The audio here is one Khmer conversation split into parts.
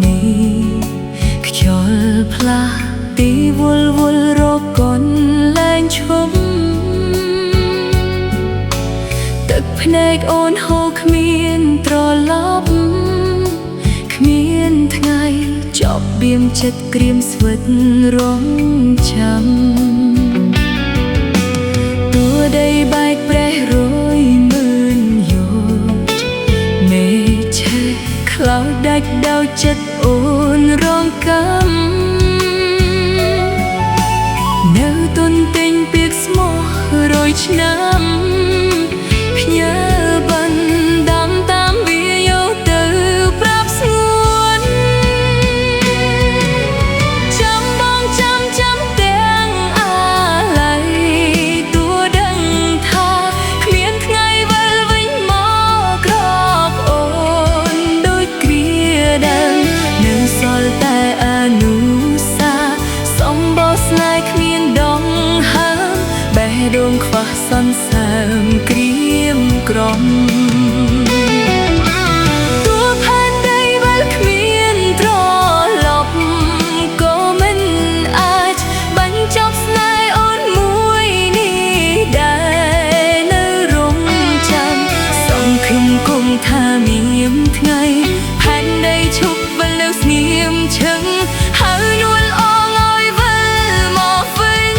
នេះខ្យល់ផ្លាស់ទីវល់វល់រកកនលែងឈប់ទឹកភ្នែកអូនហូរគ្មានត្រឡប់គ្មានថ្ងៃចប់បៀមចិត្តក្រៀមស្វិតរងចាំតួដីបែកប្រេះរយម៉ឺនយោមេឆេះខ្លោចដាច់ដោចិត្តអូនរងកម្មនៅទន្ទិញពាក្យស្មោះរយឆ្នាំភ្ញើបានដាំតាមវាយកទៅប្រាប់ស្ងួនចាំបងចាំទាំងអាឡ័យតួដឹងថាគ្មានថ្ងៃវិលវិញមកក្រោបអូនដូចគ្រាដើមនៅសល់តែអនុសាសម្បោស្នេហ៍គ្មានដងហើមបេះដូងខ្វះសន្សើមក្រៀមក្រំតួផែនដីវិលគ្មានត្រឡប់ក៏មិនអាចបញ្ចប់ស្នេហ៍អូនមួយនេះដែរនៅរងចាំសង្ឃឹមគង់ថាមានថ្ងៃផែនដីឈប់វិលនៅស្ងៀមឈឹងហើយនួលអងឲ្យវិលមកវិញ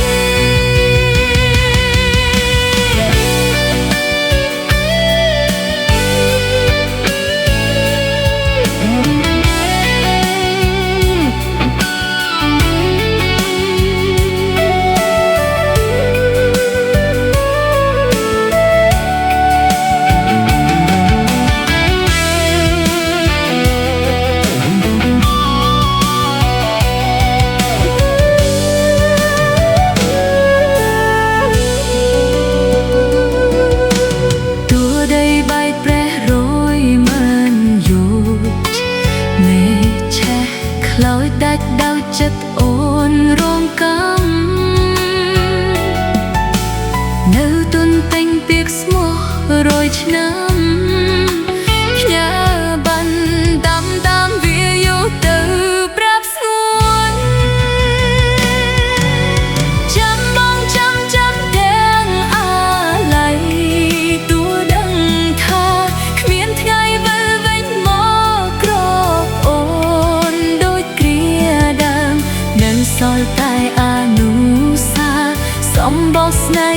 ខ្លោចដាច់ដោចិត្តអូនរងកម្មនៅទន្ទិញពាក្យស្មោះរយឆ្នាំផ្ញើបានដាំតាមវាយកទៅប្រាប់ស្ងួនចាំបងចាំទាំងអាឡ័យតួដឹងថាគ្មានថ្ងៃវិលវិញមកក្រោបអូនសល់តែអនុសាសម្បោស្នេហ៍